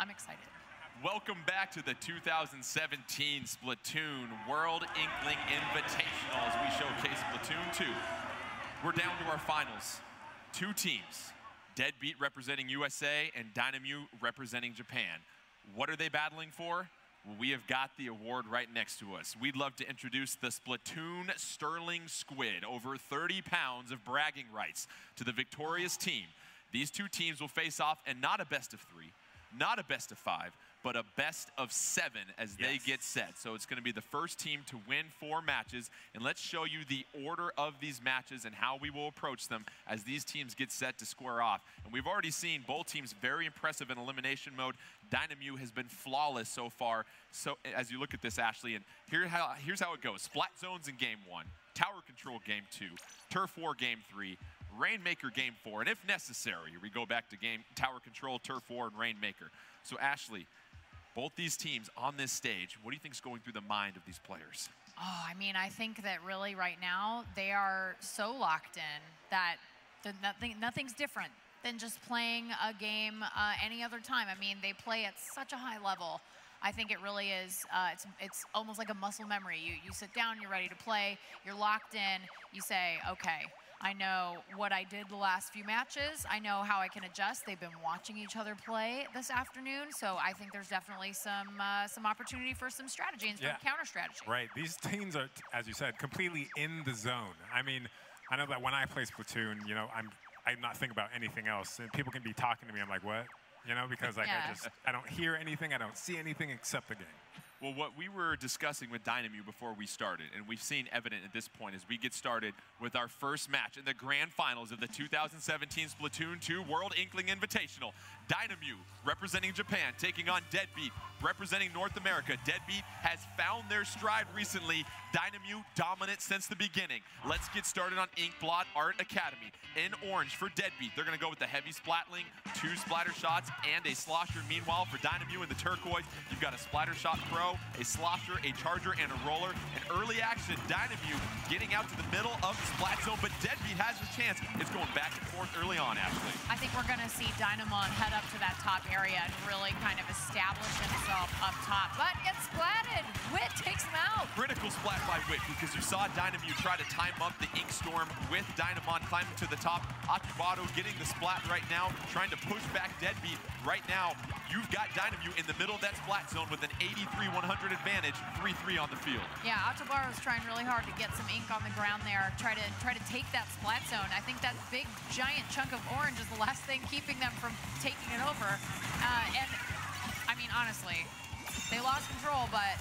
I'm excited. Welcome back to the 2017 Splatoon World Inkling Invitational as we showcase Splatoon 2. We're down to our finals. 2 teams, Deadbeat representing USA and Dynamute representing Japan. What are they battling for? Well, we have got the award right next to us. We'd love to introduce the Splatoon Sterling Squid, over 30 pounds of bragging rights to the victorious team. These 2 teams will face off, and not a best of 3, not a best of 5, but a best of 7 as they get set. So it's going to be the first team to win 4 matches. And let's show you the order of these matches and how we will approach them as these teams get set to square off. And we've already seen both teams very impressive in elimination mode. Dynamute has been flawless so far. So as you look at this, Ashley, and here's how it goes. Splat zones in game 1, tower control game 2, turf war game 3, Rainmaker game 4, and if necessary, we go back to tower control, turf war, and Rainmaker. So Ashley, both these teams on this stage, what do you think is going through the mind of these players? Oh, I mean, I think that really right now they are so locked in that nothing's different than just playing a game any other time. I mean, they play at such a high level. I think it really is, it's almost like a muscle memory. You sit down, you're ready to play, you're locked in, you say, okay, I know what I did the last few matches. I know how I can adjust. They've been watching each other play this afternoon, so I think there's definitely some opportunity for some strategy and some counter strategy. Right. These teams are, as you said, completely in the zone. I mean, I know that when I play Splatoon, you know, I'm not thinking about anything else, and people can be talking to me. I'm like, what? You know, because like I don't hear anything, I don't see anything except the game. Well, what we were discussing with Dynamute before we started, and we've seen evident at this point as we get started with our first match in the grand finals of the 2017 Splatoon 2 World Inkling Invitational. Dynamute, representing Japan, taking on Deadbeat, representing North America. Deadbeat has found their stride recently. Dynamute dominant since the beginning. Let's get started on Inkblot Art Academy. In orange for Deadbeat, they're going to go with the heavy splatling, 2 splatter shots, and a slosher. Meanwhile, for Dynamute in the turquoise, you've got a splatter shot pro, a slosher, a charger, and a roller. An early action, Dynamute getting out to the middle of the splat zone, but Deadbeat has a chance. It's going back and forth early on, Ashley. I think we're going to see Dynamon head up to that top area and really kind of establish himself up top, but gets splatted. Wit takes him out. Critical splat by Wit, because you saw Dynamute try to time up the Ink Storm with Dynamon climbing to the top. Atubado getting the splat right now, trying to push back Deadbeat. Right now, you've got Dynamute in the middle of that splat zone with an 83-100 advantage, 3-3 on the field. Yeah, Atabaro's trying really hard to get some ink on the ground there, try to take that splat zone. I think that big giant chunk of orange is the last thing keeping them from taking it over. And I mean, honestly, they lost control, but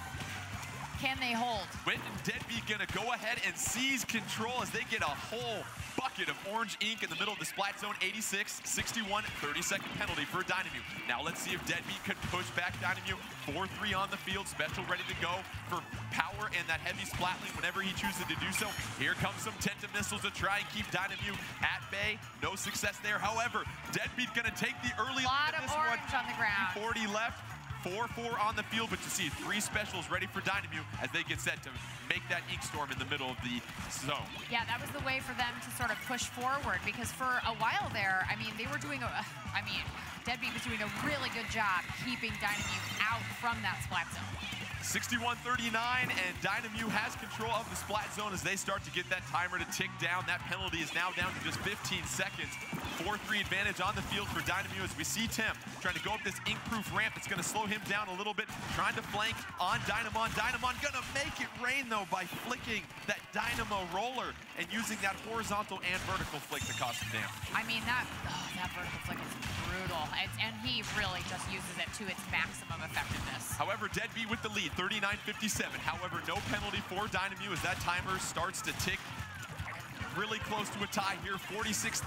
can they hold? Wit and Deadbeat gonna go ahead and seize control as they get a whole bucket of orange ink in the middle of the splat zone. 86, 61, 30-second penalty for Dynamute. Now let's see if Deadbeat could push back Dynamute. 4-3 on the field, special ready to go for power and that heavy splatling whenever he chooses to do so. Here comes some Tenta missiles to try and keep Dynamute at bay. No success there. However, Deadbeat gonna take the early lead in this one. A lot of orange on the ground. 40 left. 4-4 on the field, but you see 3 specials ready for Dynamute as they get set to make that Ink Storm in the middle of the zone. Yeah, that was the way for them to sort of push forward, because for a while there, I mean, they were doing Deadbeat was doing a really good job keeping Dynamute out from that splat zone. 61-39, and Dynamute has control of the splat zone as they start to get that timer to tick down. That penalty is now down to just 15 seconds. 4-3 advantage on the field for Dynamute as we see Tim trying to go up this ink-proof ramp. It's going to slow him down a little bit, trying to flank on Dynamon. Dynamon going to make it rain, though, by flicking that Dynamo roller and using that horizontal and vertical flick to cause some damage. I mean, that vertical flick is brutal, and he really just uses it to its maximum effectiveness. However, Deadbeat with the lead, 39-57. However, no penalty for Dynamute as that timer starts to tick really close to a tie here, 46-39.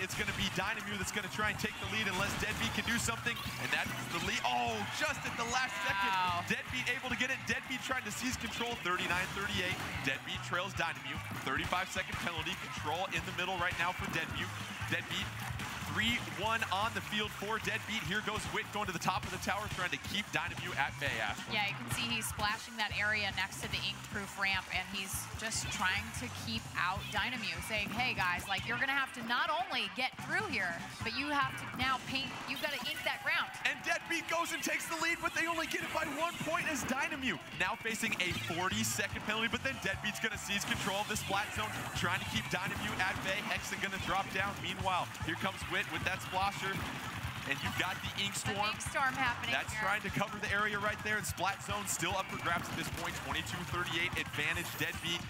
It's going to be Dynamute that's going to try and take the lead unless Deadbeat can do something, and that's the lead. Oh, just at the last second, Deadbeat able to get it. Deadbeat trying to seize control, 39-38. Deadbeat trails Dynamute, 35-second penalty. Control in the middle right now for Deadbeat. Deadbeat 3-1 on the field for Deadbeat. Here goes Wit going to the top of the tower, trying to keep Dynamo at bay, Ashley. Yeah, you can see he's splashing that area next to the ink-proof ramp, and he's just trying to keep out Dynamo, saying, hey guys, like, you're gonna have to not only get through here, but you have to now paint, you've got to ink that ground. And Deadbeat goes and takes the lead, but they only get it by 1 point as Dynamo now facing a 40-second penalty, but then Deadbeat's gonna seize control of this flat zone, trying to keep Dynamo at bay. Hexen gonna drop down. Meanwhile, here comes Wit with that splasher. And you've got the Ink Storm. The Ink Storm happening That's here. Trying to cover the area right there. And Splat Zone still up for grabs at this point. 22-38 advantage. Deadbeat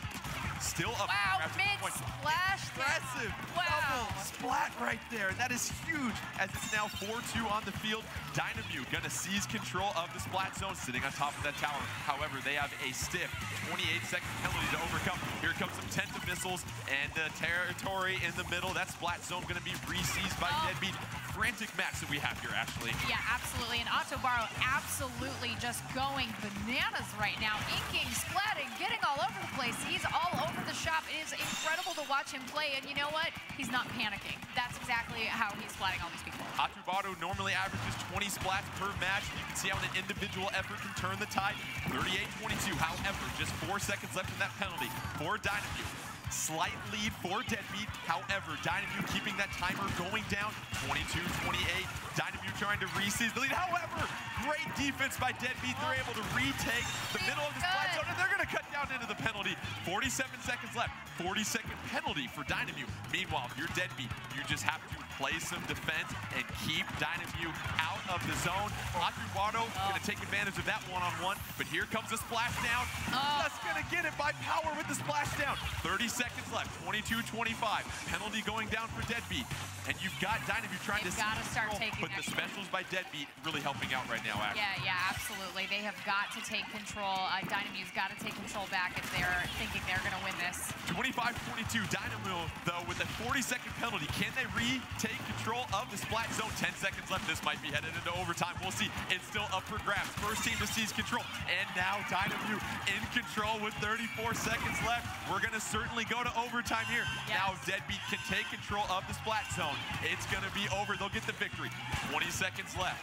still up for grabs at this point. Splash. Impressive. Wow. Double splat right there. That is huge as it's now 4-2 on the field. Dynamo gonna seize control of the Splat Zone, sitting on top of that tower. However, they have a stiff 28-second penalty to overcome. Here comes some Tenta missiles and the territory in the middle. That Splat Zone gonna be re-seized by Deadbeat. Frantic match that we have here, Ashley. Yeah, absolutely. And Otobaro absolutely just going bananas right now. Inking, splatting, getting all over the place. He's all over the shop. It is incredible to watch him play. And you know what? He's not panicking. That's exactly how he's splatting all these people. Otobaro normally averages 20 splats per match. You can see how an individual effort can turn the tide. 38-22. However, just 4 seconds left in that penalty for Dynamo. Slight lead for Deadbeat. However, Dynamo keeping that timer going down. 22-28. Dynamo trying to re-seize the lead. However, great defense by Deadbeat. They're able to retake the middle of the splat zone, and they're going to cut down into the penalty. 47 seconds left. 40-second penalty for Dynamo. Meanwhile, if you're Deadbeat, you just have to play some defense and keep Dynamo out of the zone. Otobaro going to take advantage of that one-on-one, but here comes a splashdown. Just going to get it by power with the splashdown. 30 seconds left, 22-25. Penalty going down for Deadbeat. And you've got Dynamo trying to start taking but the specials by Deadbeat really helping out right now, actually. Yeah, absolutely. They have got to take control. Dynamo's got to take control back if they're thinking they're going to win this. 25-22. Dynamo, though, with a 40-second penalty. Can they retake control of the splat zone? 10 seconds left. This might be headed into overtime. We'll see. It's still up for grabs. First team to seize control. And now Dynamo in control with 34 seconds left. We're going to certainly go to overtime here. Yes. Now Deadbeat can take control of the splat zone. It's going to be over. They'll get the victory. 20 seconds left.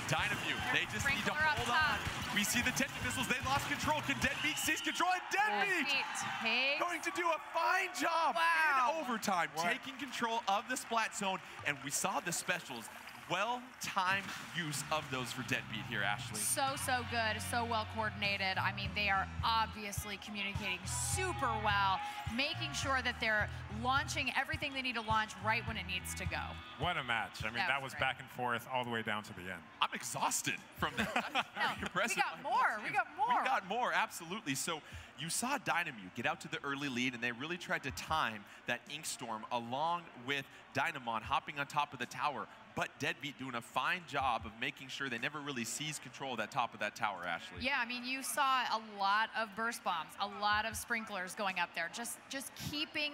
Dynamo, they just need to hold on. We see the Tenta missiles. They lost control. Can Deadbeat seize control? And Deadbeat going to do a fine job in overtime, taking control of the splat zone. And we saw the specials. Well-timed use of those for Deadbeat here, Ashley. So good, so well coordinated. I mean, they are obviously communicating super well, making sure that they're launching everything they need to launch right when it needs to go. What a match. I mean, that was back and forth all the way down to the end. I'm exhausted from that. Very impressive. We got more, absolutely. So you saw Dynamo get out to the early lead, and they really tried to time that Ink Storm along with Dynamon hopping on top of the tower. But Deadbeat doing a fine job of making sure they never really seize control of that top of that tower, Ashley. Yeah, I mean, you saw a lot of burst bombs, a lot of sprinklers going up there, just keeping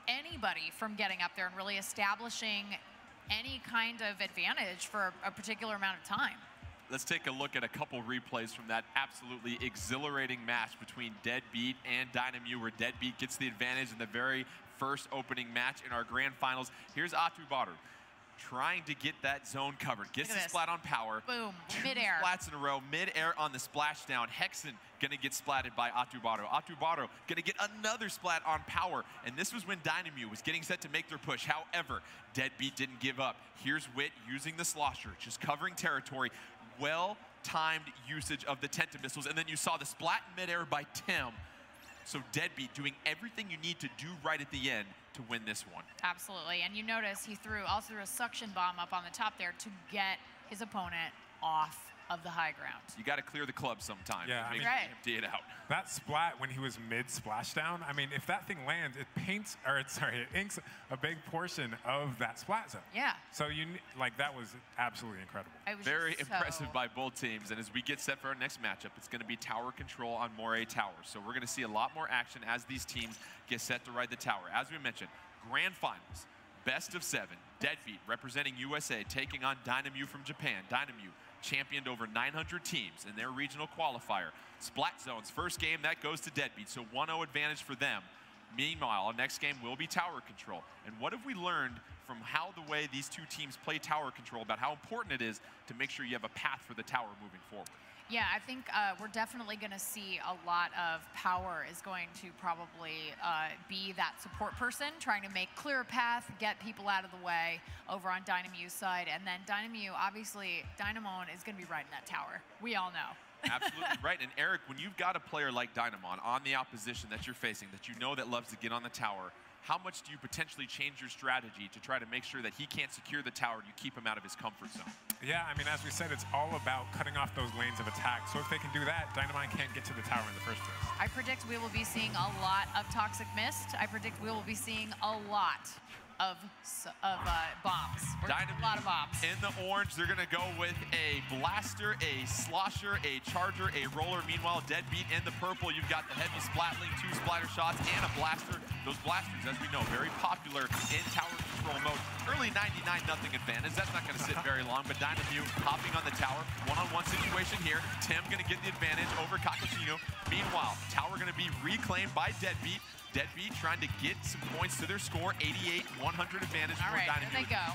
anybody from getting up there and really establishing any kind of advantage for a particular amount of time. Let's take a look at a couple replays from that absolutely exhilarating match between Deadbeat and Dynamo, where Deadbeat gets the advantage in the very first opening match in our grand finals. Here's Otobaro trying to get that zone covered. Gets the splat on power. Boom, midair. Splats in a row, midair on the splashdown. Hexen gonna get splatted by Otobaro. Otobaro gonna get another splat on power. And this was when Dynamo was getting set to make their push. However, Deadbeat didn't give up. Here's Wit using the slosher, just covering territory. Well-timed usage of the Tenta missiles. And then you saw the splat in midair by Tim. So Deadbeat doing everything you need to do right at the end to win this one. Absolutely, and you notice he also threw a suction bomb up on the top there to get his opponent off of the high ground. You got to clear the club sometime. Yeah, I mean, empty it out. That splat when he was mid splashdown, I mean, if that thing lands, it paints, or it inks a big portion of that splat zone. Yeah. So that was absolutely incredible. Very impressive by both teams. And as we get set for our next matchup, it's going to be tower control on Moray Tower. So we're going to see a lot more action as these teams get set to ride the tower. As we mentioned, grand finals, best of 7. Deadbeat representing USA taking on Dynamo from Japan. Dynamo championed over 900 teams in their regional qualifier. Splat Zone's first game, that goes to Deadbeat, so 1-0 advantage for them. Meanwhile, our next game will be tower control. And what have we learned from how the way these two teams play tower control about how important it is to make sure you have a path for the tower moving forward? Yeah, I think we're definitely going to see a lot of Power is going to probably be that support person, trying to make clear path, get people out of the way over on Dynamu's side. And then Dynamu, obviously, Dynamon is going to be right in that tower. We all know. Absolutely right. And Eric, when you've got a player like Dynamon on the opposition that you're facing, that you know that loves to get on the tower, how much do you potentially change your strategy to try to make sure that he can't secure the tower and you keep him out of his comfort zone? Yeah, I mean, as we said, it's all about cutting off those lanes of attack. So if they can do that, Dynamite can't get to the tower in the first place. I predict we will be seeing a lot of Toxic Mist. I predict we will be seeing a lot of bombs. A lot of bombs. In the orange, they're going to go with a blaster, a slosher, a charger, a roller. Meanwhile, Deadbeat in the purple. You've got the heavy splatling, 2 splatter shots, and a blaster. Those blasters, as we know, very popular in tower control mode. Early 99-0 advantage. That's not going to sit very long, but Dynamu hopping on the tower. One-on-one situation here. Tim going to get the advantage over Kakashino. Meanwhile, tower going to be reclaimed by Deadbeat. Deadbeat trying to get some points to their score. 88-100 advantage for Dynamu. Here they go.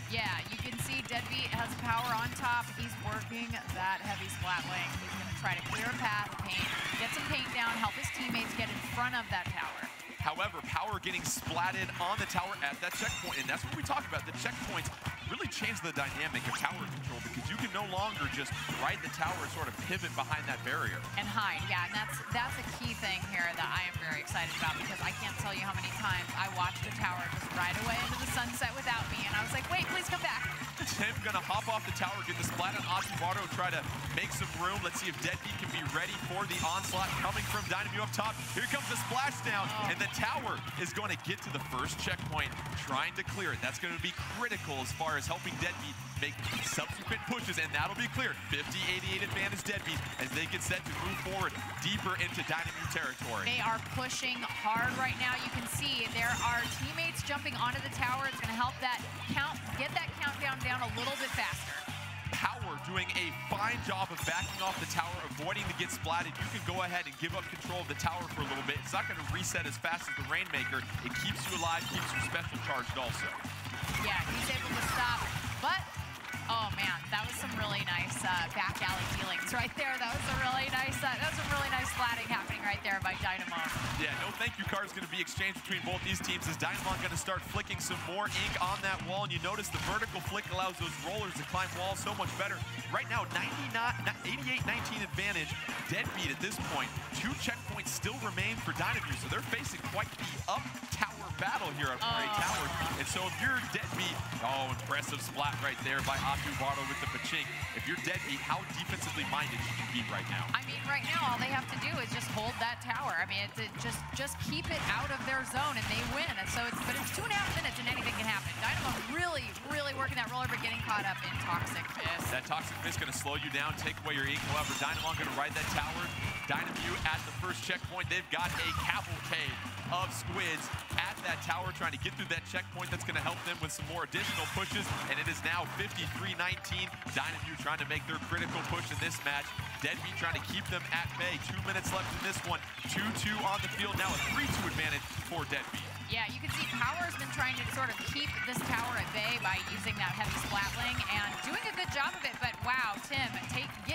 Yeah, you can see Deadbeat has Power on top. He's working that heavy splatling. He's going to try to clear a path, paint, get some paint down, help his teammates get in front of that tower. However, Power getting splatted on the tower at that checkpoint, and that's what we talk about. The checkpoints really change the dynamic of tower control because you can no longer just ride the tower and sort of pivot behind that barrier. And hide, yeah, and that's a key thing here that I am very excited about because I can't tell you how many times I watched the tower just ride away into the sunset without me, and I was like, wait, please come back. Tim gonna hop off the tower, get the splat on Asubato, try to make some room. Let's see if Deadbeat can be ready for the onslaught coming from Dynamu up top. Here comes the splashdown, and the tower is going to get to the first checkpoint, trying to clear it. That's going to be critical as far as helping Deadbeat make subsequent pushes, and that'll be cleared. 50-88 advantage Deadbeat as they get set to move forward deeper into Dynamu territory. They are pushing hard right now. You can see there are teammates jumping onto the tower. It's going to help that get that countdown down a little bit faster. Power doing a fine job of backing off the tower, avoiding to get splatted. You can go ahead and give up control of the tower for a little bit. It's not going to reset as fast as the Rainmaker. It keeps you alive, keeps you special charged also. Yeah, he's able to stop, but oh man, that was some really nice back alley dealings right there. That was some really nice splatting happening right there by Dynamo. Yeah, no thank you card is going to be exchanged between both these teams as Dynamo going to start flicking some more ink on that wall. And you notice the vertical flick allows those rollers to climb walls so much better. Right now, 88-19 advantage. Deadbeat at this point. 2 checkpoints still remain for Dynamo, so they're facing quite the up tower battle here at Parade Towers. And so if you're Deadbeat, impressive splat right there by Asubato with the pachink. If you're Deadbeat, how defensively minded should you be right now? I mean, right now, all they have to do is just hold that tower. I mean, just keep it out of their zone, and they win. And so but it's 2.5 minutes, and anything can happen. Dynamo really, really working that roller, but getting caught up in Toxic Mist. That Toxic Mist going to slow you down, take away your ink. However, Dynamo going to ride that tower. Dynamo at the first checkpoint. They've got a cavalcade of squids at that tower trying to get through that checkpoint. That's going to help them with some more additional pushes, and it is now 53-19. Dynamo trying to make their critical push in this match. Deadbeat trying to keep them at bay. 2 minutes left in this one. 2-2 on the field. Now a 3-2 advantage for Deadbeat. Yeah, you can see Power's been trying to sort of keep this tower at bay by using that heavy splatling and doing a good job of it, but wow, Tim,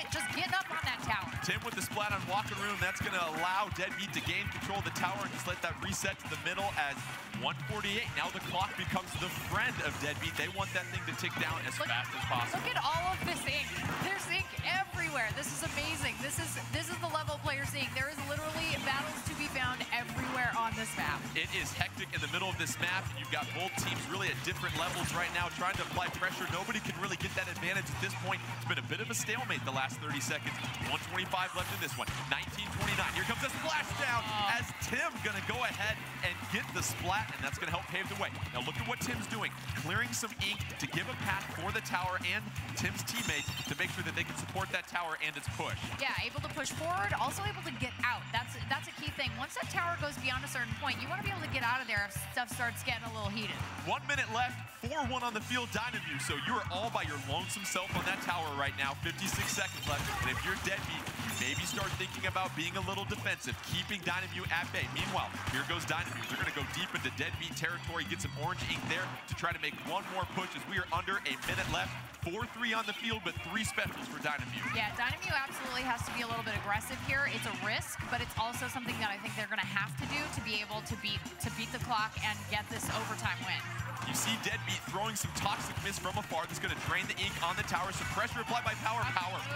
just getting up on that tower. Tim with the splat on Walker Room. That's going to allow Deadbeat to gain control of the tower and just let that reset to the middle as 148. Now the clock becomes the friend of Deadbeat. They want that thing to tick down as fast as possible. Look at all of this ink. There's ink everywhere. This is amazing. This is the level players seeing. There is literally battles to be found everywhere on this map. It is hectic in the middle of this map, and you've got both teams really at different levels right now trying to apply pressure. Nobody can really get that advantage at this point. It's been a bit of a stalemate the last 30 seconds. 125 left in this one. 19-29. Here comes a splashdown as Tim going to go ahead and get the splat, and that's going to help pave the way. Now look at what Tim's doing. Clearing some ink to give a path for the tower and Tim's teammates to make sure that they can support that tower and its push. Yeah, able to push forward, also able to get out. That's a key thing. Once that tower goes beyond a certain point, you want to be able to get out of there if stuff starts getting a little heated. 1 minute left, 4-1 on the field, Dynamo. So you are all by your lonesome self on that tower right now. 56 seconds left. And if you're Deadbeat, you maybe start thinking about being a little defensive, keeping Dynamute at bay. Meanwhile, here goes Dynamute. They're going to go deep into deadbeat territory, get some orange ink there to try to make one more push as we are under a minute left. 4-3 on the field, but 3 specials for Dynamute. Yeah, Dynamute absolutely has to be a little bit aggressive here. It's a risk, but it's also something that I think they're going to have to do to be able to beat the clock and get this overtime win. You see Deadbeat throwing some toxic mist from afar that's going to drain the ink on the tower. Some pressure applied by Power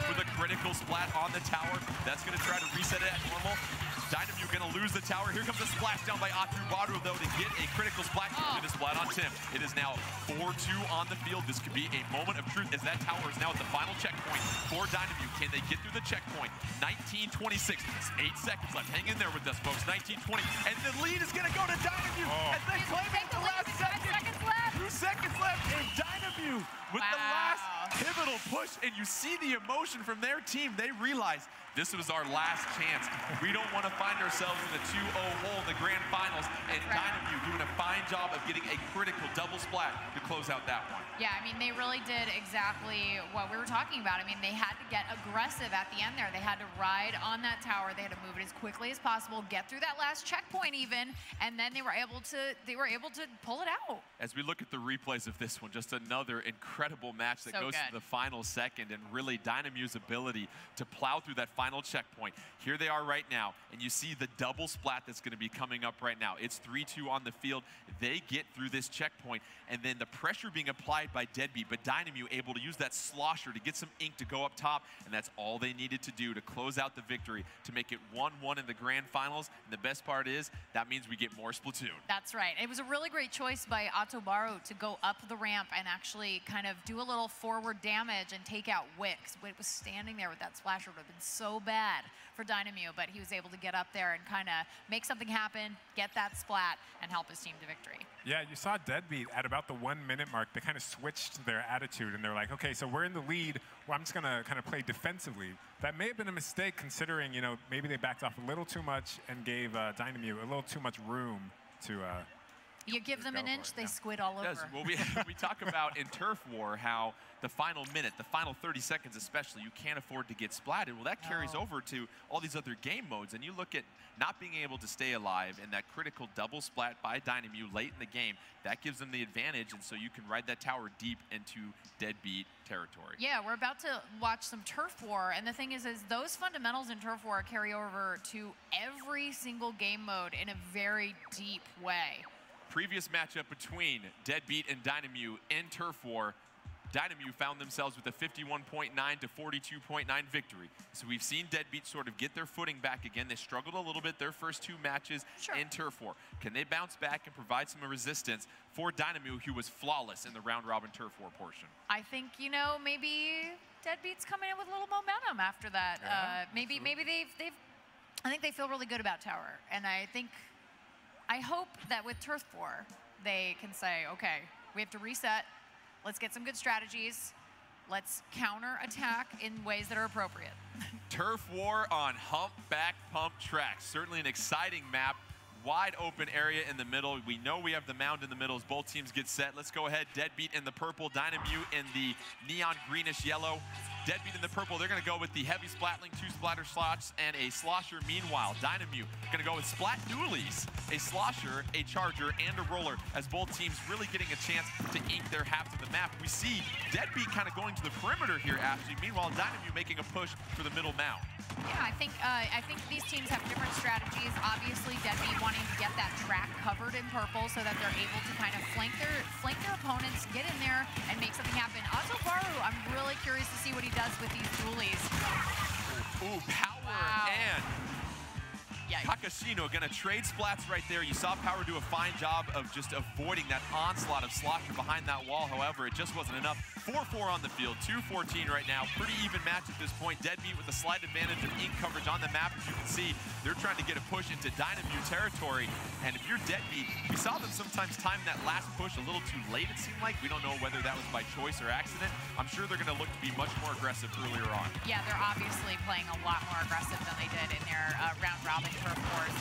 with a critical splat on the tower. That's going to try to reset it at normal. Dynamute going to lose the tower. Here comes a splash down by Atubaru, though, to get a critical splat. Going to splat on Tim. It is now 4-2 on the field. This could be a moment of truth as that tower is now at the final checkpoint for Dynamute. Can they get through the checkpoint? 19:26. 8 seconds left. Hang in there with us, folks. 19:20. And the lead is going to go to Dynamute as they claim it the last second. 2 seconds left, and Dynamute with the last pivotal push, and you see the emotion from their team. They realize this was our last chance. We don't want to find ourselves in a 2-0 hole in the grand finals, and Dynamute doing a fine job of getting a critical double splat to close out that one. Yeah, I mean, they really did exactly what we were talking about. I mean, they had to get aggressive at the end there. They had to ride on that tower. They had to move it as quickly as possible, get through that last checkpoint even, and then they were able to pull it out. As we look at the replays of this one, just another incredible match that goes to the final second, and really Dynamute's ability to plow through that final checkpoint. Here they are right now, and you see the double splat that's going to be coming up right now. It's 3-2 on the field. They get through this checkpoint, and then the pressure being applied by Deadbeat, but Dynamute able to use that slosher to get some ink to go up top, and that's all they needed to do to close out the victory to make it 1-1 in the grand finals. And the best part is that means we get more Splatoon. That's right. It was a really great choice by Atubaru to go up the ramp and actually kind of do a little forward damage and take out Wix. Wick was standing there with that splasher. It would have been so bad for Dynamute, but he was able to get up there and kind of make something happen, get that splat, and help his team to victory. Yeah, you saw Deadbeat at about the 1 minute mark. They kind of switched their attitude, and they're like, okay, so we're in the lead. Well, I'm just going to kind of play defensively. That may have been a mistake considering, you know, maybe they backed off a little too much and gave Dynamute a little too much room to you give them an inch, they squid all over. Yes, well, we talk about in Turf War how the final minute, the final 30 seconds especially, you can't afford to get splatted. Well, that carries over to all these other game modes, and you look at not being able to stay alive and that critical double splat by Dynamute late in the game, that gives them the advantage, and so you can ride that tower deep into Deadbeat territory. Yeah, we're about to watch some Turf War, and the thing is those fundamentals in Turf War carry over to every single game mode in a very deep way. Previous matchup between Deadbeat and Dynamute in Turf War, Dynamute found themselves with a 51.9 to 42.9 victory. So we've seen Deadbeat sort of get their footing back again. They struggled a little bit their first 2 matches in Turf War. Can they bounce back and provide some resistance for Dynamute, who was flawless in the round-robin Turf War portion? I think, you know, maybe Deadbeat's coming in with a little momentum after that. Yeah, maybe I think they feel really good about tower, and I hope that with Turf War, they can say, okay, we have to reset. Let's get some good strategies. Let's counter-attack in ways that are appropriate. Turf War on Humpback Pump Track. Certainly an exciting map. Wide open area in the middle. We know we have the mound in the middle as both teams get set. Let's go ahead. Deadbeat in the purple, Dynamute in the neon greenish yellow. Deadbeat in the purple, they're going to go with the heavy splatling, 2 splatter slots, and a slosher. Meanwhile, Dynamute going to go with splat dualies, a slosher, a charger, and a roller, as both teams really getting a chance to ink their halves of the map. We see Deadbeat kind of going to the perimeter here, Ashley. Meanwhile, Dynamute making a push for the middle mound. Yeah, I think these teams have different strategies. Obviously, Deadbeat wanting to get that track covered in purple so that they're able to kind of flank their opponents, get in there, and make something happen. Atubaru, I'm really curious to see what he does with these dualies. Ooh, power and Takashino gonna trade splats right there. You saw Power do a fine job of just avoiding that onslaught of slosher behind that wall. However, it just wasn't enough. 4-4 on the field, 2-14 right now. Pretty even match at this point. Deadbeat with a slight advantage of ink coverage on the map. As you can see, they're trying to get a push into Dynamute territory. And if you're Deadbeat, we saw them sometimes time that last push a little too late, it seemed like. We don't know whether that was by choice or accident. I'm sure they're gonna look to be much more aggressive earlier on. Yeah, they're obviously playing a lot more aggressive than they did in their round-robin Turf Wars.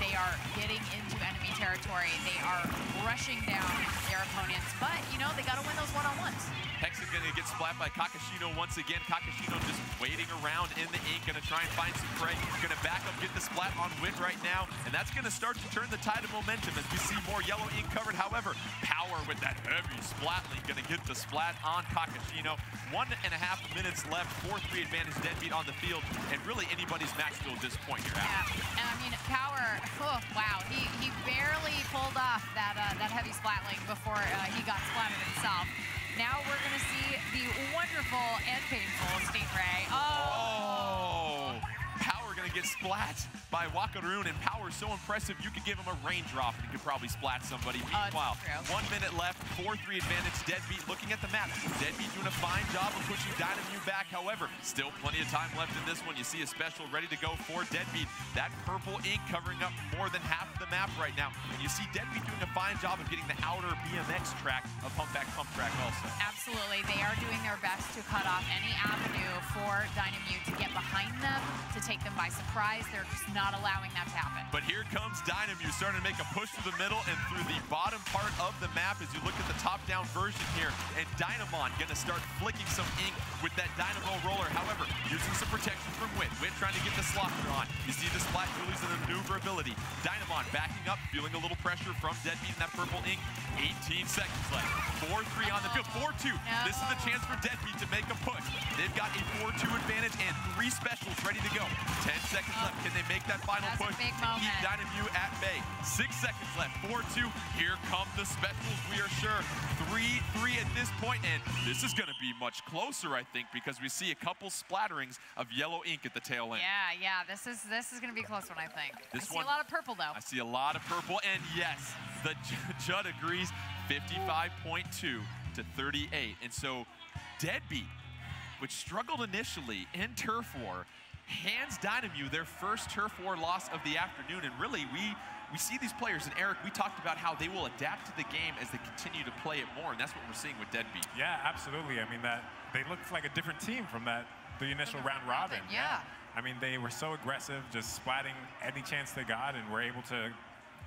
They are getting into enemy territory. They are rushing down their opponents. But, you know, they got to win those one-on-ones. Hex is going to get splat by Kakashino once again. Kakashino just waiting around in the ink, going to try and find some prey. Going to back up, get the splat on Win right now, and that's going to start to turn the tide of momentum as we see more yellow ink covered. However, Power with that heavy splat link going to get the splat on Kakashino. 1.5 minutes left, 4-3 advantage Deadbeat on the field, and really anybody's match still at this point here. Yeah, and I mean, Power, oh, wow, he barely pulled off that heavy splat link before he got splatted himself. Now we're going to see the wonderful and painful Stingray. Oh! Power going to get splat by Wakaroon, and Power so impressive you could give him a raindrop and he could probably splat somebody. Meanwhile, 1 minute left, 4-3 advantage. Deadbeat looking at the map. Deadbeat doing a fine job of pushing Dynamute back. However, still plenty of time left in this one. You see a special ready to go for Deadbeat. That purple ink covering up more than half of the map right now. And you see Deadbeat doing a fine job of getting the outer BMX track of Pump Back Pump Track also. Absolutely. They are doing their best to cut off any avenue for Dynamute to get behind them, to take them by surprise. They're just not allowing that to happen. But here comes Dynamute starting to make a push through the middle and through the bottom part of the map as you look at the top-down version here. And Dynamon going to start flicking some ink with that Dynamo roller. However, using some protection from Wit. Wit trying to get the slosher on. You see the splat Julie's and the maneuverability. Dynamon backing up, feeling a little pressure from Deadbeat in that purple ink. 18 seconds left. 4-3 on the field. 4-2. No. This is the chance for Deadbeat to make a push. They've got a 4-2 advantage and 3 specials ready to go. 10 seconds left. Can they make that final push to keep Dynamute at bay? 6 seconds left. 4-2. Here come the specials, we are sure. 3-3 at this point, and this is going to be much closer, I think, because we see a couple splatterings of yellow ink at the tail end. Yeah. This is going to be a close one, I think. I see a lot of purple, though. I see a lot of purple, and yes, the Judd agrees. 55.2 to 38, and so Deadbeat, which struggled initially in Turf War, hands Dynamute their first Turf War loss of the afternoon. And really, we see these players, and Eric, we talked about how they will adapt to the game as they continue to play it more, and that's what we're seeing with Deadbeat. Yeah, absolutely. I mean, that they looked like a different team from the initial round robin. Yeah. I mean, they were so aggressive, just splatting any chance they got, and were able to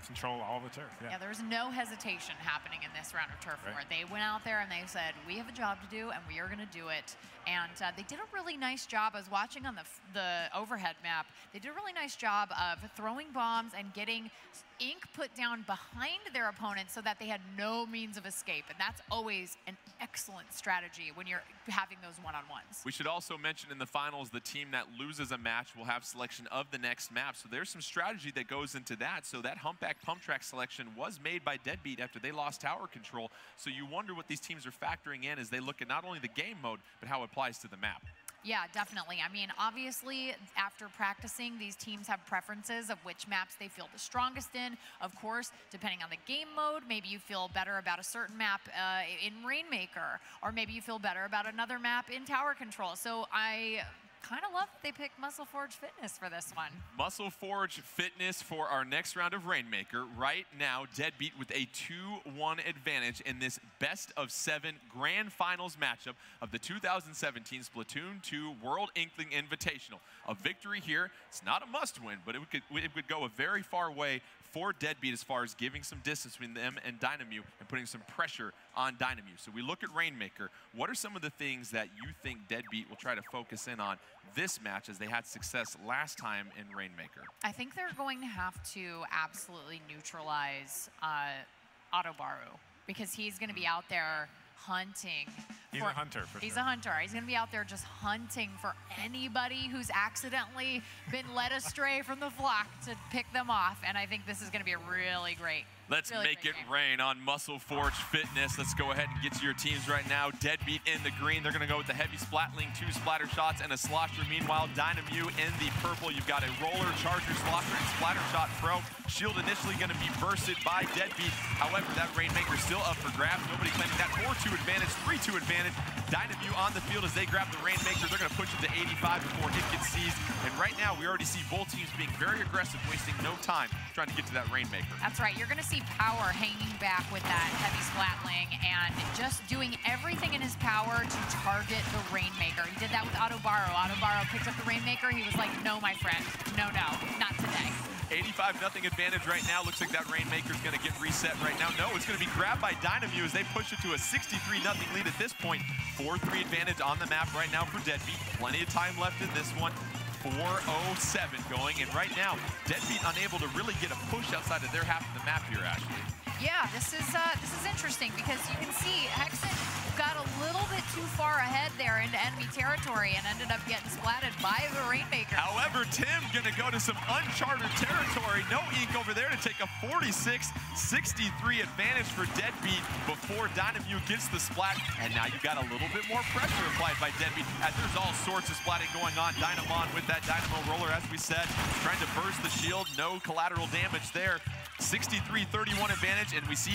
control all the turf. Yeah, there was no hesitation happening in this round of Turf War. They went out there and they said, we have a job to do, and we are going to do it. And they did a really nice job. I was watching on the overhead map. They did a really nice job of throwing bombs and getting ink put down behind their opponent so that they had no means of escape. And that's always an excellent strategy when you're having those one-on-ones. We should also mention in the finals, the team that loses a match will have selection of the next map. So there's some strategy that goes into that. So that Humpback Pump Track selection was made by Deadbeat after they lost tower control. So you wonder what these teams are factoring in as they look at not only the game mode, but how it applies to the map. Yeah, definitely. I mean, obviously, after practicing, these teams have preferences of which maps they feel the strongest in. Of course, depending on the game mode, maybe you feel better about a certain map in Rainmaker, or maybe you feel better about another map in Tower Control. So I kind of love that they picked Muscle Forge Fitness for this one. Muscle Forge Fitness for our next round of Rainmaker. Right now, Deadbeat with a 2-1 advantage in this best-of-7 grand finals matchup of the 2017 Splatoon 2 World Inkling Invitational. A victory here, it's not a must-win, but it would go a very far way for Deadbeat as far as giving some distance between them and Dynamute and putting some pressure on Dynamute. So we look at Rainmaker. What are some of the things that you think Deadbeat will try to focus in on this match as they had success last time in Rainmaker? I think they're going to have to absolutely neutralize Autobaru, because he's going to be out there hunting. He's a hunter, for He's sure. a hunter. He's going to be out there just hunting for anybody who's accidentally been led astray from the flock to pick them off. And I think this is going to be a really great Let's make it rain on Muscle Forge Fitness. Let's go ahead and get to your teams right now. Deadbeat in the green. They're going to go with the heavy splatling, 2 splatter shots, and a slosher. Meanwhile, Dynamute in the purple. You've got a roller, charger, slosher, and splatter shot pro. Shield initially going to be bursted by Deadbeat. However, that Rainmaker still up for grabs. Nobody claiming that 4-2 advantage, 3-2 advantage. Dynamute on the field as they grab the Rainmaker. They're going to push it to 85 before it gets seized. And right now, we already see both teams being very aggressive, wasting no time trying to get to that Rainmaker. That's right. You're going to see Power hanging back with that heavy splatling and just doing everything in his power to target the Rainmaker. He did that with Autobaru. Autobaru picked up the Rainmaker. He was like, no, my friend. No, not today. 85-0 advantage right now. Looks like that Rainmaker's going to get reset right now. No, it's going to be grabbed by Dynamute as they push it to a 63-0 lead at this point. 4-3 advantage on the map right now for Deadbeat. Plenty of time left in this one. 4:07 going, and right now, Deadbeat unable to really get a push outside of their half of the map here, Ashley. Yeah, this is interesting because you can see Hexen got a little bit too far ahead there into enemy territory and ended up getting splatted by the Rainmaker. However, Tim gonna go to some uncharted territory. No Ink over there to take a 46-63 advantage for Deadbeat before Dynamute gets the splat. And now you've got a little bit more pressure applied by Deadbeat as there's all sorts of splatting going on. Dynamon with that Dynamo Roller, as we said, trying to burst the shield. No collateral damage there. 63-31 advantage, and we see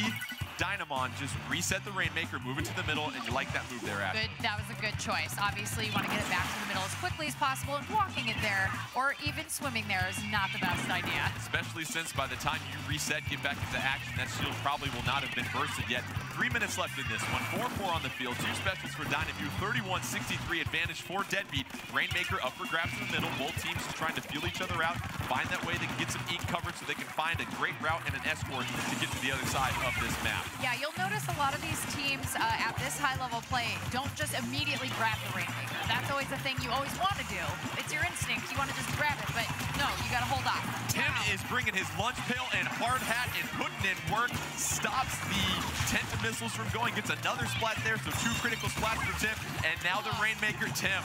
Dynamon just reset the Rainmaker, move it to the middle, and you like that move there, Ash. Good, that was a good choice. Obviously, you want to get it back to the middle as quickly as possible, and walking it there, or even swimming there is not the best idea. Especially since by the time you reset, get back into action, that shield probably will not have been bursted yet. 3 minutes left in this one, 4-4 on the field, 2 specials for Dynamute, 31-63 advantage for Deadbeat. Rainmaker up for grabs in the middle, both teams just trying to feel each other out, find that way they can get some Ink coverage so they can find a great route and an escort to get to the other side of this map. Yeah, you'll notice a lot of these teams at this high-level play don't just immediately grab the Rainmaker. That's always the thing you always want to do. It's your instinct. You want to just grab it, but no, you got to hold off. Tim is bringing his lunch pail and hard hat and putting in work. Stops the tent of missiles from going. Gets another splat there, so 2 critical splats for Tim. And now the Rainmaker, Tim,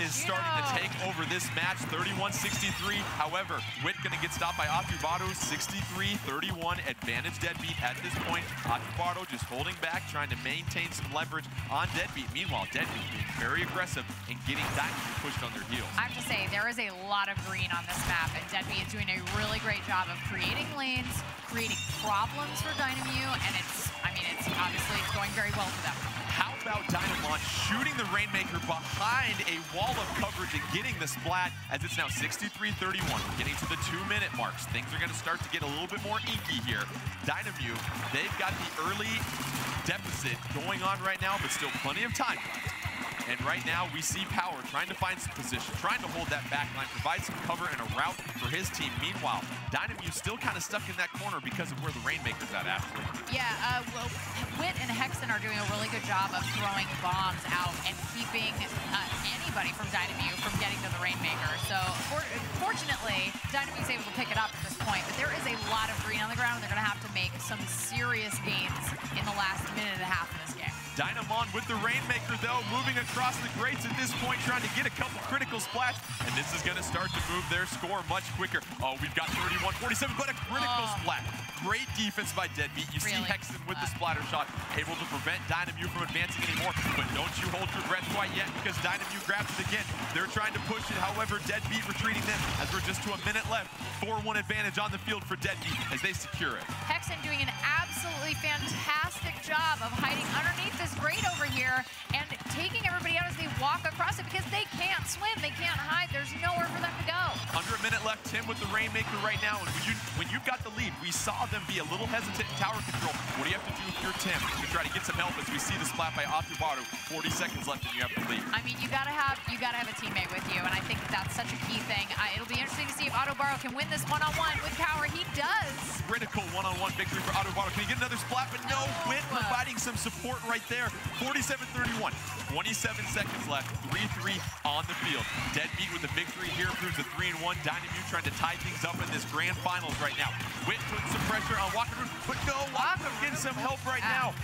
is starting to take over this match, 31-63. However, Witt going to get stopped by Atubado, 63-31 advantage Deadbeat at this point. Atubado just holding back, trying to maintain some leverage on Deadbeat. Meanwhile, Deadbeat being very aggressive and getting Dynamute pushed on their heels. I have to say, there is a lot of green on this map, and Deadbeat is doing a really great job of creating lanes, creating problems for Dynamute, and it's obviously going very well for them. How about Dynamon shooting the Rainmaker behind a wall of coverage and getting the splat as it's now 63-31. We're getting to the 2-minute marks. Things are going to start to get a little bit more inky here. Dynamute, they've got the early deficit going on right now, but still plenty of time left. And right now, we see Power trying to find some position, trying to hold that back line, provide some cover and a route for his team. Meanwhile, Dynamute's still kind of stuck in that corner because of where the Rainmaker's at, Ashley. Yeah, well, Witt and Hexen are doing a really good job of throwing bombs out and keeping anybody from Dynamute from getting to the Rainmaker. So, fortunately, Dynamute's able to pick it up at this point, but there is a lot of green on the ground, and they're going to have to make some serious gains in the last minute and a half of this game. Dynamon with the Rainmaker, though, moving across the grates at this point, trying to get a couple critical splats, and this is going to start to move their score much quicker. Oh, we've got 31-47, but a critical splat. Great defense by Deadbeat. You see Hexen with the splatter shot, able to prevent Dynamute from advancing anymore, but don't you hold your breath quite yet, because Dynamute grabs it again. They're trying to push it, however, Deadbeat retreating them as we're just to a minute left. 4-1 advantage on the field for Deadbeat as they secure it. Hexen doing an absolutely fantastic job of hiding underneath this grate over here and taking everybody out as they walk across it because they can't swim, they can't hide, there's nowhere for them to go. Under a minute left, Tim with the Rainmaker right now, and when you've got the lead, we saw them be a little hesitant in tower control. What do you have to do if you're Tim to try to get some help as we see the splat by Atubado? 40 seconds left and you have the lead. I mean, you gotta have a teammate with you, and I think that's such a key thing. It'll be interesting to see if Atubado can win this one-on-one with Power. He does. Critical one-on-one victory for Atubado. Can he get another splat? But no, Witt providing some support right there. 47-31. 27 seconds left. 3-3 on the field. Deadbeat with the victory here proves a 3-1. Dynamute trying to tie things up in this grand finals right now. Witt putting some pressure on Wakaru, but no, Wakaru getting some help right now.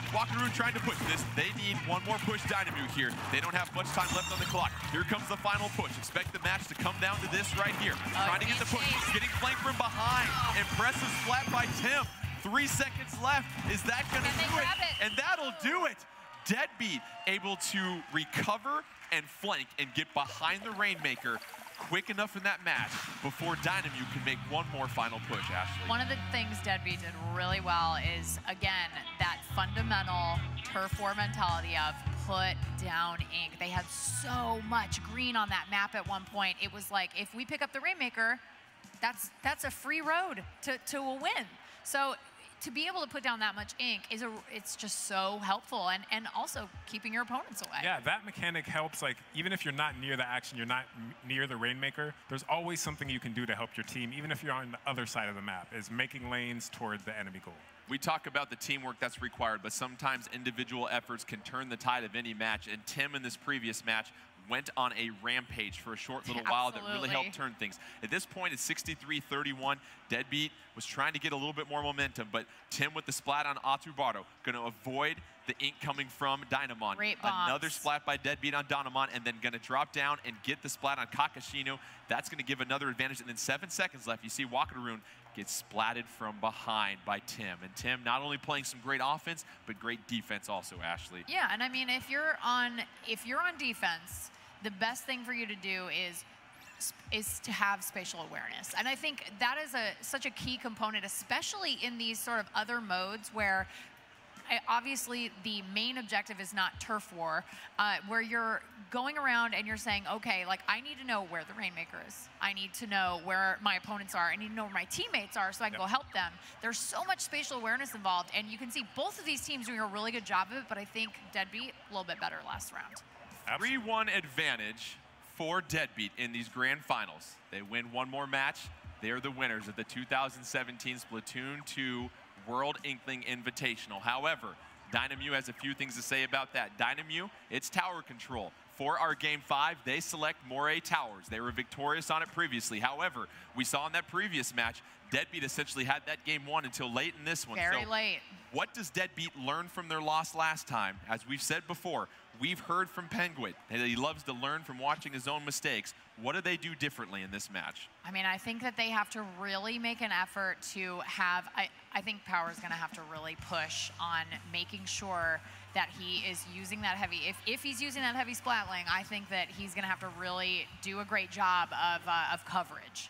Wakaru trying to push this. They need one more push, Dynamute here. They don't have much time left on the clock. Here comes the final push. Expect the match to come down to this right here. Trying to get the push. Getting flanked from behind. Impressive splat by Tim. 3 seconds left. Is that going to do it? And that'll do it. Deadbeat able to recover and flank and get behind the Rainmaker quick enough in that match before Dynamute can make one more final push, Ashley. One of the things Deadbeat did really well is, again, that fundamental turf war mentality of put down Ink. They had so much green on that map at one point. It was like, if we pick up the Rainmaker, that's a free road to a win. So to be able to put down that much ink it's just so helpful, and also keeping your opponents away. Yeah, that mechanic helps. Like, even if you're not near the action, you're not near the Rainmaker, there's always something you can do to help your team, even if you're on the other side of the map, is making lanes toward the enemy goal. We talk about the teamwork that's required, but sometimes individual efforts can turn the tide of any match. And Tim, in this previous match, went on a rampage for a short little while that really helped turn things. At this point, it's 63-31. Deadbeat was trying to get a little bit more momentum, but Tim with the splat on Atubaro, going to avoid the ink coming from Dynamon. Another splat by Deadbeat on Dynamon, and then going to drop down and get the splat on Kakashino. That's going to give another advantage. And then 7 seconds left. You see Wakaruun gets splatted from behind by Tim. And Tim not only playing some great offense, but great defense also, Ashley. Yeah, and I mean, if you're on defense, the best thing for you to do is to have spatial awareness. And I think that is such a key component, especially in these sort of other modes where obviously the main objective is not turf war, where you're going around and you're saying, okay, like, I need to know where the Rainmaker is. I need to know where my opponents are. I need to know where my teammates are so I can go help them. There's so much spatial awareness involved, and you can see both of these teams doing a really good job of it, but I think Deadbeat a little bit better last round. 3-1 advantage for Deadbeat in these grand finals. They win one more match. They are the winners of the 2017 Splatoon 2 World Inkling Invitational. However, Dynamo has a few things to say about that. Dynamo, it's tower control. For our Game 5, they select Moray Towers. They were victorious on it previously. However, we saw in that previous match, Deadbeat essentially had that game won until late in this one. Very late. What does Deadbeat learn from their loss last time? As we've said before, we've heard from Penguin that he loves to learn from watching his own mistakes. What do they do differently in this match? I mean, I think that they have to really make an effort to have, I think Power's going to have to really push on making sure that he is using that heavy, if he's using that heavy splatling, I think that he's going to have to really do a great job of coverage.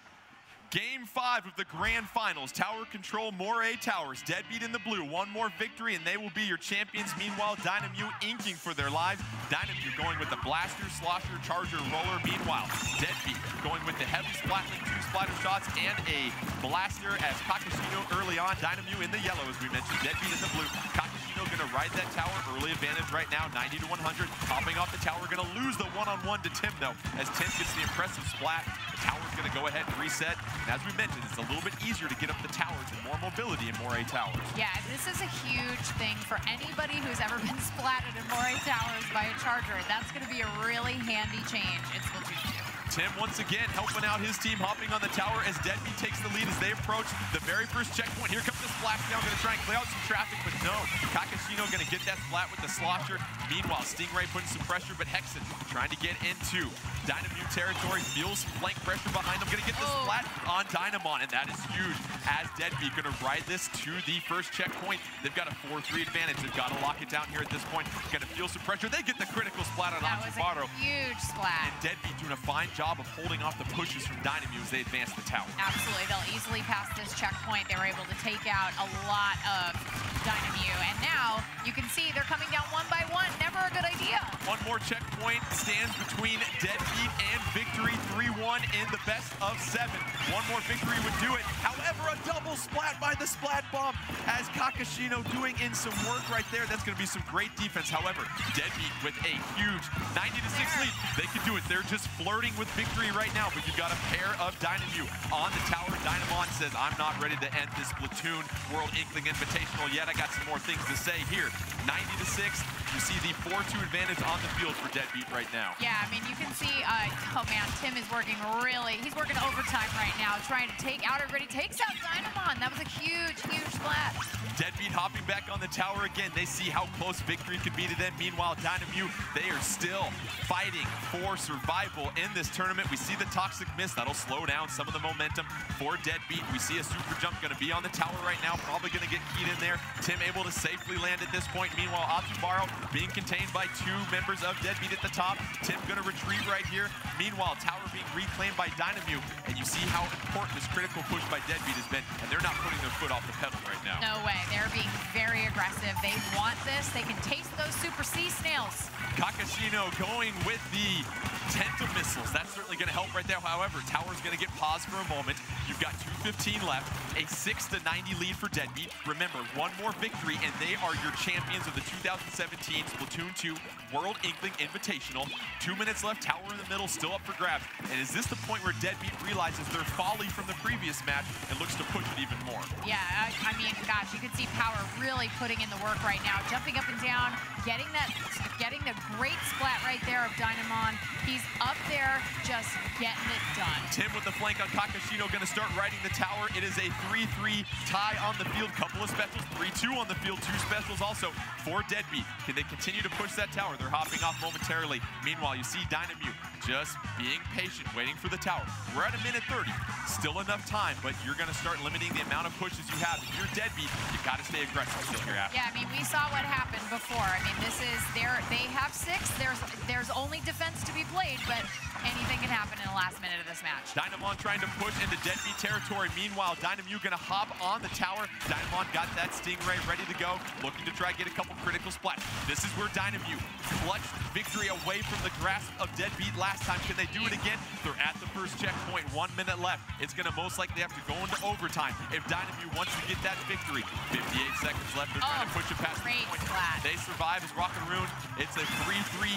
Game 5 of the grand finals. Tower control, Moray Towers. Deadbeat in the blue. One more victory, and they will be your champions. Meanwhile, Dynamo inking for their lives. Dynamo going with the Blaster, Slosher, Charger, Roller. Meanwhile, Deadbeat going with the heavy splatling, 2 splatter shots, and a Blaster as Kakashino early on. Dynamo in the yellow, as we mentioned. Deadbeat in the blue. Kakashino going to ride that tower. Early advantage right now, 90 to 100. Hopping off the tower, going to lose the one-on-one to Tim, though, as Tim gets the impressive splat. The tower's going to go ahead and reset. And as we mentioned, it's a little bit easier to get up the towers and more mobility in Moray Towers. Yeah, this is a huge thing for anybody who's ever been splatted in Moray Towers by a Charger. That's going to be a really handy change in Splatoon 2. Tim once again helping out his team, hopping on the tower as Deadbeat takes the lead as they approach the very first checkpoint. Here comes the splashdown, going to try and clear out some traffic, but no. Kakashino going to get that splat with the Slosher. Meanwhile, Stingray putting some pressure, but Hexen trying to get into Dynamo territory, feels some flank pressure behind him, going to get the splat on Dynamon, and that is huge as Deadbeat going to ride this to the first checkpoint. They've got a 4-3 advantage. They've got to lock it down here at this point. Going to feel some pressure. They get the critical splat on Atubaro. That was a huge splat. And Deadbeat doing a fine job of holding off the pushes from Dynamo as they advance the tower. Absolutely. They'll easily pass this checkpoint. They were able to take out a lot of Dynamo. And now you can see they're coming down one by one. Never a good idea. One more checkpoint stands between Deadbeat and victory. 3-1 in the best of 7. One more victory would do it. However, a double splat by the splat bomb as Kakashino doing in some work right there. That's going to be some great defense. However, Deadbeat with a huge 90-6 lead. They can do it. They're just flirting with victory right now, but you've got a pair of Dynamo on the tower. Dynamon says, I'm not ready to end this Splatoon World Inkling Invitational yet. I got some more things to say here. 90-6. You see the 4-2 advantage on the field for Deadbeat right now. Yeah, I mean, you can see, oh man, Tim is working he's working overtime right now, trying to take out everybody. Takes out Dynamon. That was a huge, huge splat. Deadbeat hopping back on the tower again. They see how close victory could be to them. Meanwhile, Dynamo, they are still fighting for survival in this tournament. We see the toxic mist. That'll slow down some of the momentum for Deadbeat. We see a super jump going to be on the tower right now. Probably going to get keyed in there. Tim able to safely land at this point. Meanwhile, Atubaro being contained by 2 members of Deadbeat at the top. Tim going to retreat right here. Meanwhile, tower being reclaimed by Dynamo. And you see how important this critical push by Deadbeat has been. And they're not putting their foot off the pedal right now. No way. They're being very aggressive. They want this. They can taste those super sea snails. Kakashino going with the Tenta missiles. That's certainly going to help right there. However, tower's going to get paused for a moment. You've got 2:15 left, a 6-90 lead for Deadbeat. Remember, one more victory, and they are your champions of the 2017 Splatoon 2 World Inkling Invitational. 2 minutes left, tower in the middle, still up for grabs. And is this the point where Deadbeat realizes their folly from the previous match and looks to push it even more? Yeah, I mean, gosh, you can see Power really putting in the work right now, jumping up and down, getting the great splat right there of Dynamon. He's up there just getting it done. Tim with the flank on Kakashino going to start riding the tower. It is a 3-3 tie on the field. Couple of specials, 3-2 on the field, 2 specials also for Deadbeat. Can they continue to push that tower? They're hopping off momentarily. Meanwhile, you see Dynamute just being patient, waiting for the tower. We're at 1:30. Still enough time, but you're going to start limiting the amount of pushes you have. If you're Deadbeat, you got to stay aggressive still here after. Yeah, I mean, we saw what happened before. I mean, this is they have 6. There's only defense to be played, but anything can happen in the last minute of this match. Dynamon trying to push into Deadbeat territory. Meanwhile, Dynamute going to hop on the tower. Dynamon got that Stingray ready to go, looking to try to get a couple critical splats. This is where Dynamute clutched victory away from the grasp of Deadbeat last time. Can they do it again? They're at the first checkpoint. 1 minute left. It's going to most likely have to go into overtime if Dynamute wants to get that victory. 58 seconds left. They're trying to push it past the point. They survive as Rockaroon. It's a 3-3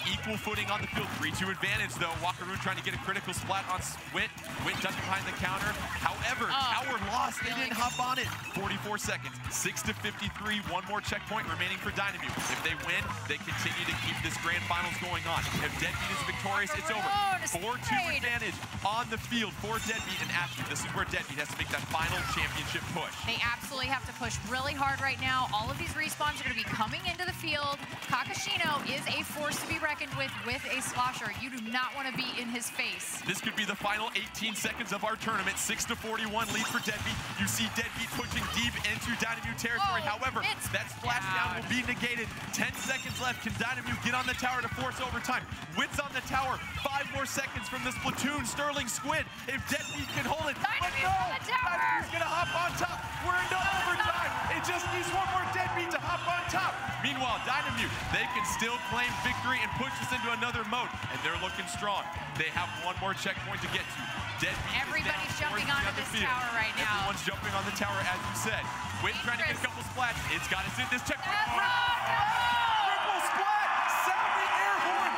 equal footing on the field. 3-2 advantage, though. Rockaroon trying to get a critical splat on Wit. Wit ducking behind the counter. However, Tower lost. They didn't hop on it. 44 seconds. 6-53. One more checkpoint remaining for Dynamute. If they win, they continue to keep this grand finals going on. If Deadbeat is victorious, it's over. 4-2 advantage on the field for Deadbeat. And actually, this is where Deadbeat has to make that final championship push. They absolutely have to push really hard right now. All of these respawns are going to be coming into the field. Kakashino is a force to be reckoned with a slosher. You do not want to be in his face. This could be the final 18 seconds of our tournament. 6-41 lead for Deadbeat. You see Deadbeat pushing deep into Dynamute territory. However, that splashdown will be negated. 10 seconds left. Can Dynamute get on the tower to force overtime? Wit's on the tower. 5 more seconds from the Splatoon Sterling Squid. If Deadbeat can hold it. Dynamute's on the tower. Dynamute's going to hop on top. We're into overtime. It just needs one more Deadbeat to hop on top. Meanwhile, Dynamute, they can still claim victory and push us into another mode. And they're looking strong. They have one more checkpoint to get to. Deadbeat Everybody's jumping onto this tower right now. Everyone's jumping on the tower, as you said. Wit trying to get a couple splats. It's got us in this checkpoint. Triple splat! Sound the air horn!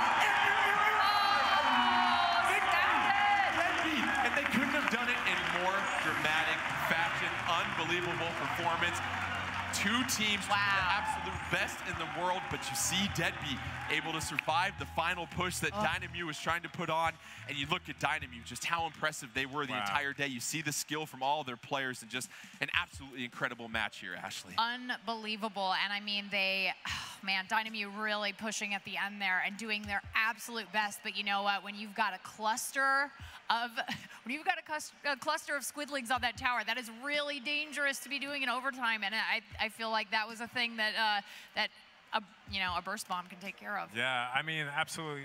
Deadbeat! And they couldn't have done it in more dramatic fashion. Unbelievable performance. 2 teams, the absolute best in the world, but you see Deadbeat able to survive the final push that Dynamute was trying to put on. And you look at Dynamute, just how impressive they were the entire day. You see the skill from all their players, and just an absolutely incredible match here, Ashley. Unbelievable. And I mean, man, Dynamute really pushing at the end there and doing their absolute best. But you know what? When you've got a cluster of squidlings on that tower, that is really dangerous to be doing in overtime. And I feel like that was a thing that a burst bomb can take care of. Yeah, I mean, absolutely.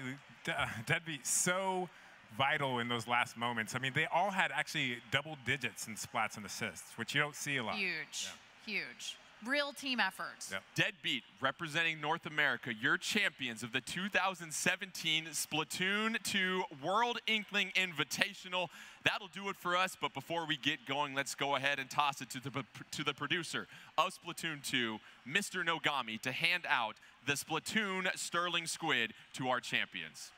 Deadbeat so vital in those last moments. I mean, they all had actually double digits in splats and assists, which you don't see a lot. Huge, huge. Real team efforts. Yep. Deadbeat, representing North America, your champions of the 2017 Splatoon 2 World Inkling Invitational. That'll do it for us, but before we get going, let's go ahead and toss it to the producer of Splatoon 2, Mr. Nogami, to hand out the Splatoon Sterling Squid to our champions.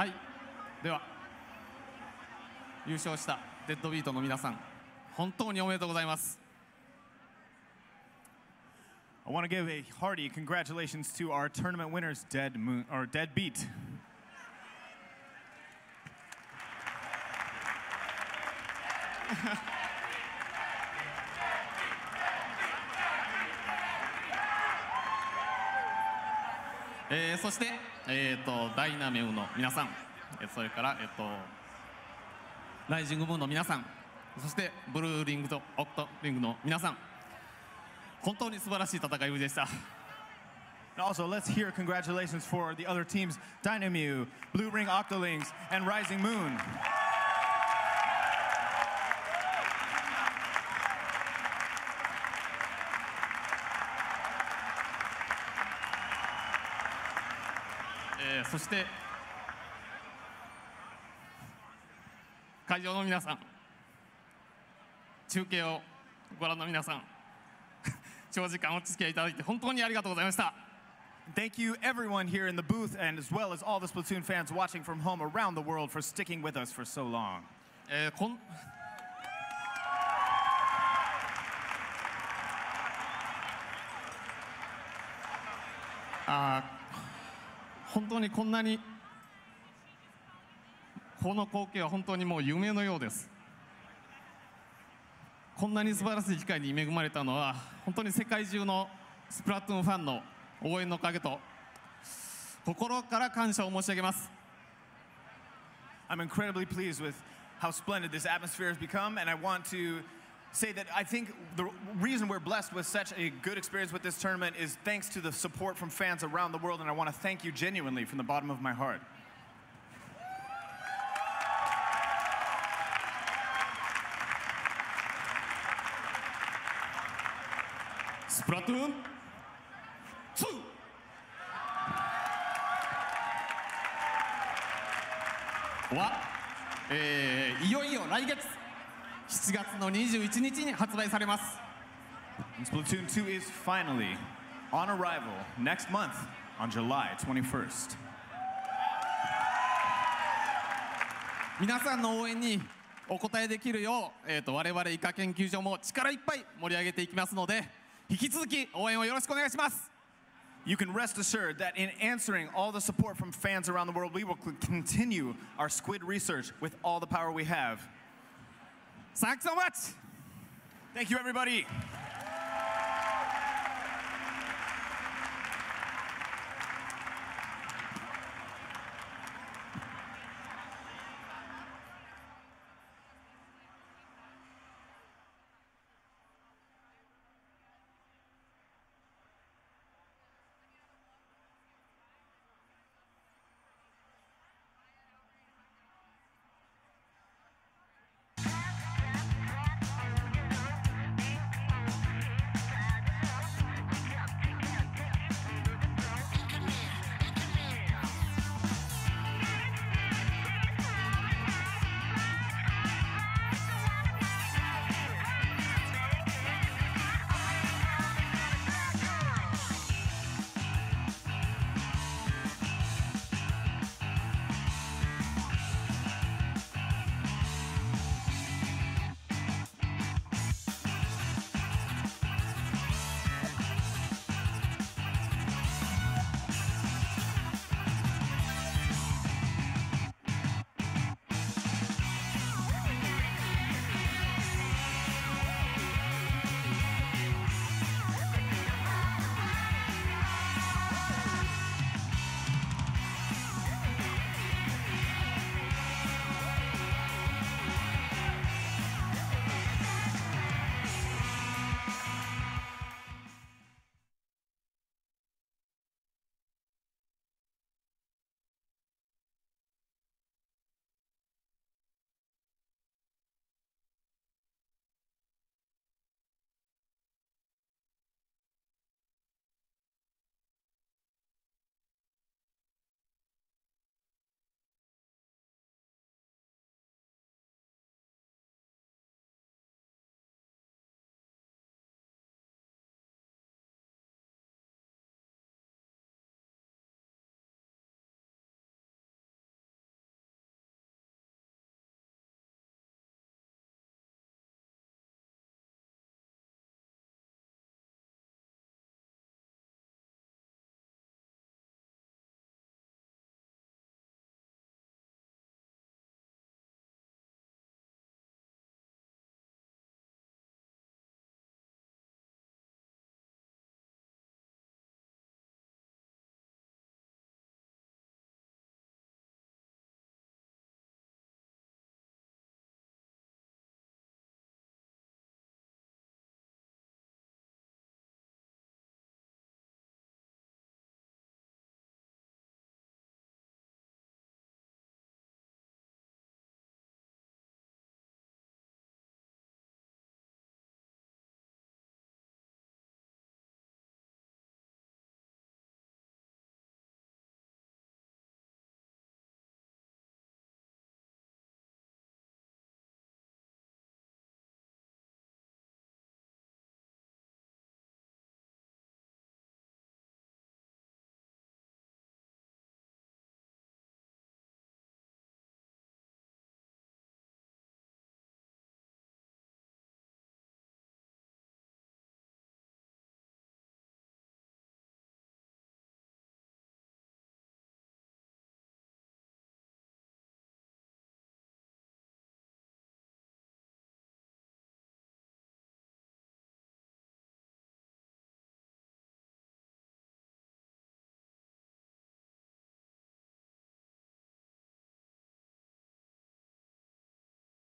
はい、では優勝したデッドビートの皆さん、本当におめでとうございます。I want to give a hearty congratulations to our tournament winners, Dead Beat. そして、ダイナメウの皆さん、それから、ライジングムーンの皆さん、そしてブルーリングとオクトリングの皆さん、本当に素晴らしい戦いぶりでした。And also, let's hear congratulations for the other teams, Dynamute, Blue Ring Octolings, and Rising Moon. そして会場の皆さん、中継をご覧の皆さん、長時間お付き合いいただいて本当にありがとうございました。Thank you everyone here in the booth and as well as all the Splatoon fans watching from home around the world for sticking with us for so long. 本当にこんなにこの光景は本当にもう夢のようです。こんなに素晴らしい機会に恵まれたのは本当に世界中のスプラトゥーンファンの応援のおかげと心から感謝を申し上げます。 I'm incredibly pleased with how splendid this atmosphere has become, and I want to say that I think the reason we're blessed with such a good experience with this tournament is thanks to the support from fans around the world, and I want to thank you genuinely from the bottom of my heart. Splatoon 2はいよいよ来月7月の21日に発売されます。 Splatoon 2 is finally on arrival next month on July 21st. 皆さんの応援にお応えできるよう、我々イカ研究所も力いっぱい盛り上げていきますので、引き続き応援をよろしくお願いします。 You can rest assured that in answering all the support from fans around the world, we will continue our squid research with all the power we have. Thanks so much. Thank you, everybody.